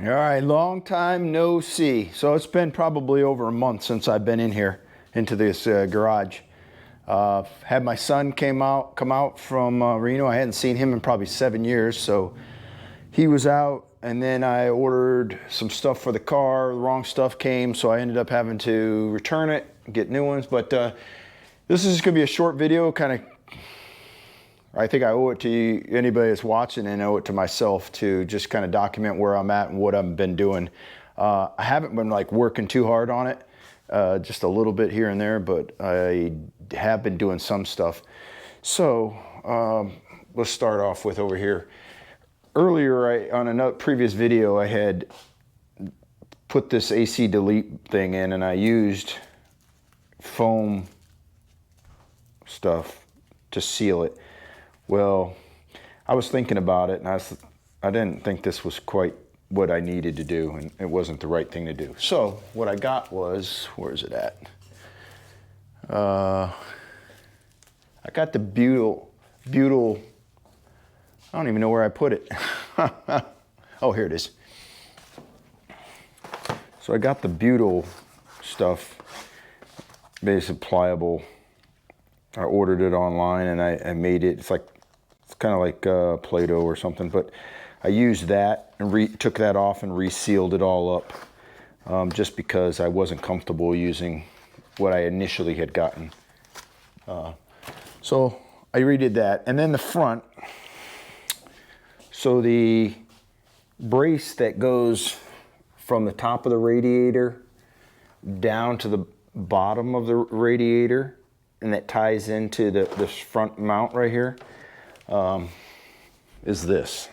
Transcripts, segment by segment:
All right, long time no see. So it's been probably over a month since I've been in here into this garage. Had my son come out from Reno. I hadn't seen him in probably 7 years, so he was out, and then I ordered some stuff for the car. The wrong stuff came, so I ended up having to return it, get new ones. But this is going to be a short video, kind of. I think I owe it to you, anybody that's watching, and owe it to myself to just kind of document where I'm at and what I've been doing. I haven't been like working too hard on it, just a little bit here and there, but I have been doing some stuff. So let's start off with over here. Earlier, on another previous video, I had put this AC delete thing in, and I used foam stuff to seal it. Well, I was thinking about it, and I didn't think this was quite what I needed to do, and it wasn't the right thing to do. So what I got was, where's it at? I got the butyl, I don't even know where I put it. Oh, here it is. So I got the butyl stuff, basically pliable. I ordered it online, and I made it. It's kind of like Play-Doh or something, but I used that and took that off and resealed it all up, just because I wasn't comfortable using what I initially had gotten. So I redid that, and then the front. So the brace that goes from the top of the radiator down to the bottom of the radiator, and that ties into this front mount right here, is this.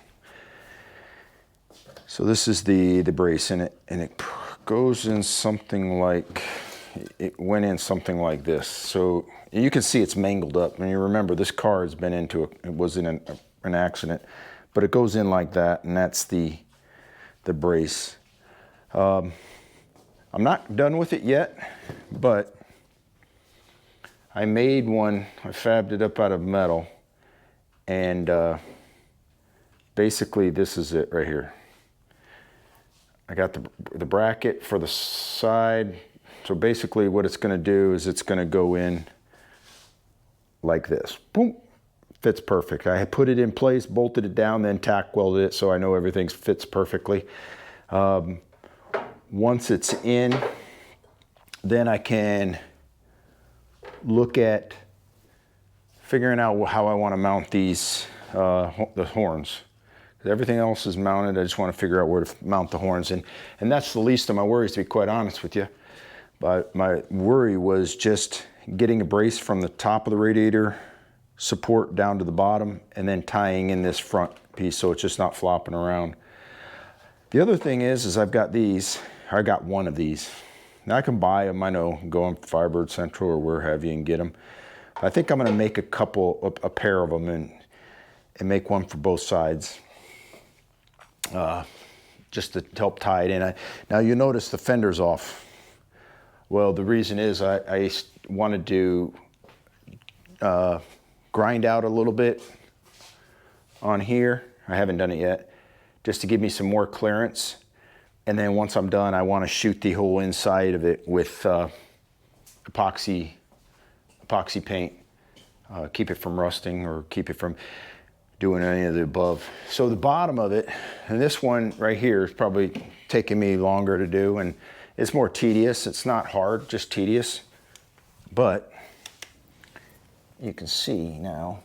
So this is the brace, and it goes in something like, it went in something like this. So you can see it's mangled up. And you remember, this car has been it was in an accident, but it goes in like that, and that's the brace. I'm not done with it yet, but I made one. I fabbed it up out of metal, and basically this is it right here. I got the bracket for the side. So basically what it's going to do is it's going to go in like this. Boom. Fits perfect. I had put it in place, bolted it down, then tack welded it, so I know everything fits perfectly. Once it's in, then I can look at figuring out how I want to mount these, the horns. Everything else is mounted. I just want to figure out where to mount the horns, and that's the least of my worries, to be quite honest with you. But my worry was just getting a brace from the top of the radiator support down to the bottom, and then tying in this front piece so it's just not flopping around. The other thing is I've got these. I got one of these. Now I can buy them, I know, go on Firebird Central or where have you and get them. I think I'm going to make a pair of them and make one for both sides, just to help tie it in. Now you notice the fender's off. Well, the reason is I wanted to grind out a little bit on here. I haven't done it yet, just to give me some more clearance. And then once I'm done, I want to shoot the whole inside of it with epoxy paint, keep it from rusting or keep it from doing any of the above. So the bottom of it, and this one right here is probably taking me longer to do, and it's more tedious. It's not hard, just tedious. But you can see now,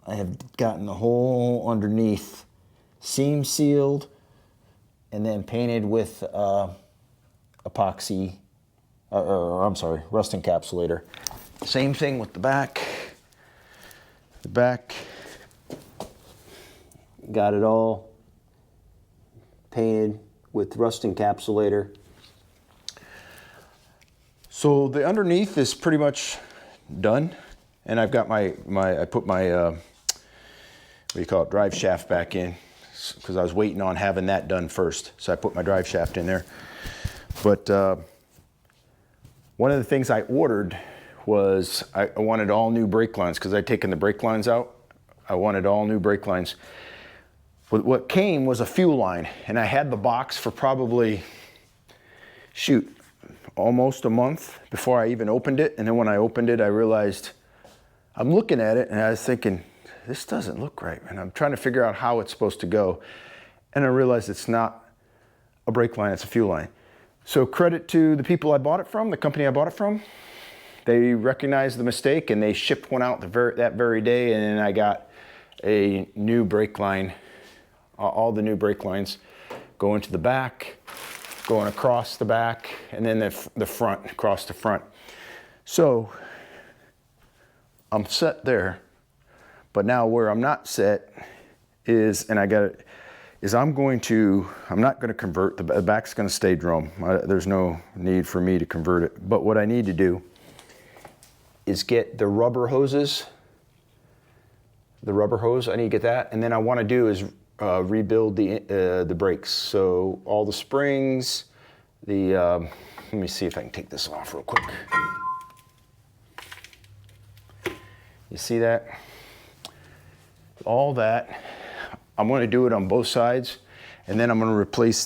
I have gotten the whole underneath seam sealed and then painted with epoxy, I'm sorry, rust encapsulator. Same thing with the back. The back, got it all painted with rust encapsulator. So the underneath is pretty much done, and I've got I put my what do you call it, drive shaft back in, because I was waiting on having that done first. So I put my drive shaft in there. But one of the things I ordered was I wanted all new brake lines, because I'd taken the brake lines out. I wanted all new brake lines. what came was a fuel line, and I had the box for probably, shoot, almost a month before I even opened it. And then when I opened it, I realized, I'm looking at it and I was thinking, this doesn't look right. And I'm trying to figure out how it's supposed to go. And I realized it's not a brake line, it's a fuel line. So credit to the people I bought it from, the company I bought it from. They recognized the mistake and they shipped one out that very day, and then I got a new brake line. All the new brake lines go into the back, going across the back, and then the front, across the front. So I'm set there, but now where I'm not set is, and I got it, is I'm not going to convert, the back's going to stay drum. There's no need for me to convert it. But what I need to do is get the rubber hoses, the rubber hose, I need to get that. And then I want to do is rebuild the brakes. So all the springs, let me see if I can take this off real quick. You see that? All that. I'm going to do it on both sides, and then I'm going to replace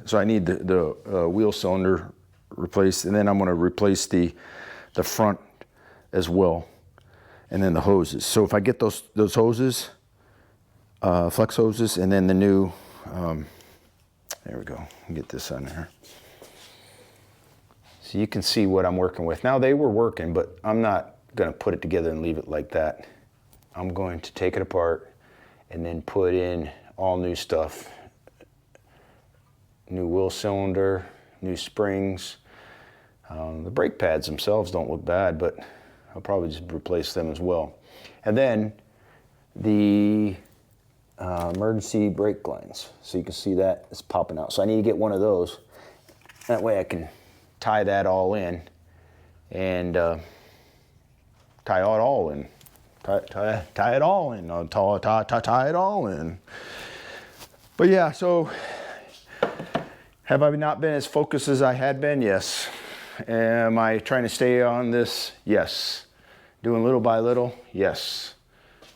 so I need the wheel cylinder replaced, and then I'm going to replace the front as well, and then the hoses. So if I get those hoses, flex hoses, and then the new, there we go, get this on there. So you can see what I'm working with. Now they were working, but I'm not going to put it together and leave it like that. I'm going to take it apart and then put in all new stuff. New wheel cylinder, new springs. The brake pads themselves don't look bad, but I'll probably just replace them as well. And then the emergency brake lines. So you can see that it's popping out. So I need to get one of those. That way I can tie that all in and tie it all in. Tie it all in. Tie it all in. But yeah, so have I not been as focused as I had been? Yes. Am I trying to stay on this? Yes. Doing little by little? Yes.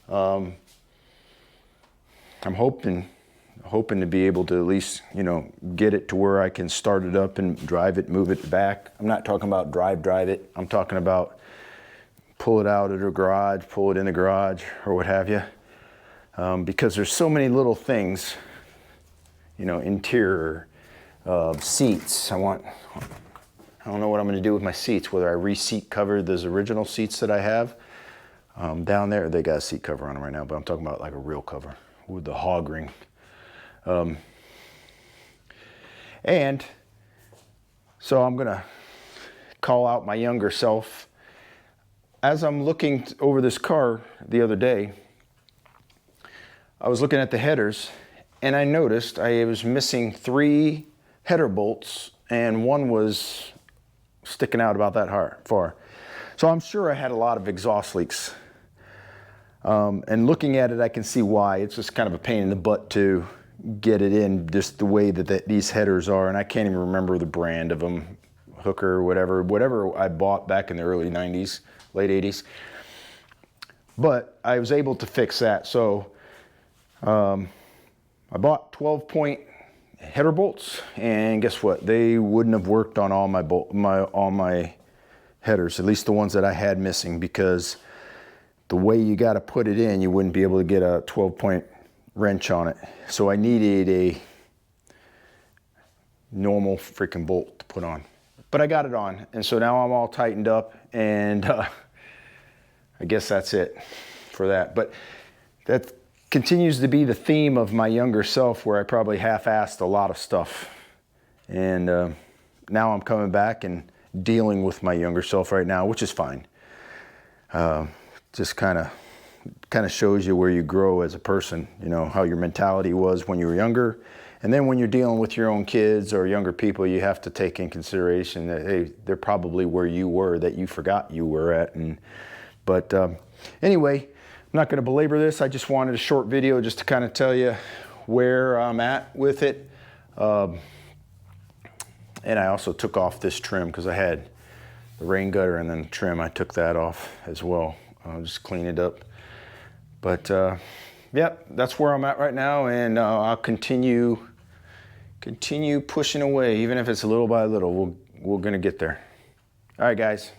I'm hoping to be able to at least, get it to where I can start it up and drive it, move it back. I'm not talking about drive it. I'm talking about pull it out of the garage, pull it in the garage, or what have you. Because there's so many little things, interior, seats. I don't know what I'm going to do with my seats, whether I re-seat cover those original seats that I have. Down there, they got a seat cover on them right now, but I'm talking about like a real cover with the hog ring. And so I'm going to call out my younger self. As I'm looking over this car the other day, I was looking at the headers, and I noticed I was missing 3 header bolts, and one was sticking out about that far. So I'm sure I had a lot of exhaust leaks. And looking at it, I can see why. It's just kind of a pain in the butt to get it in, just the way that these headers are. And I can't even remember the brand of them, Hooker, whatever I bought back in the early 90s, late 80s. But I was able to fix that. So I bought 12-point header bolts, and guess what? They wouldn't have worked on all my headers, at least the ones that I had missing, because the way you got to put it in, you wouldn't be able to get a 12-point wrench on it. So I needed a normal freaking bolt to put on. But I got it on, and so now I'm all tightened up, and I guess that's it for that. But that continues to be the theme of my younger self, where I probably half-assed a lot of stuff. And now I'm coming back and dealing with my younger self right now, which is fine. Just kind of shows you where you grow as a person, how your mentality was when you were younger. And then when you're dealing with your own kids or younger people, you have to take in consideration that, hey, they're probably where you were that you forgot you were at. But anyway, I'm not going to belabor this. I just wanted a short video just to kind of tell you where I'm at with it. And I also took off this trim because I had the rain gutter and then the trim. I took that off as well. I'll just clean it up. But yep, that's where I'm at right now, and I'll continue pushing away, even if it's little by little. We're gonna get there. All right, guys.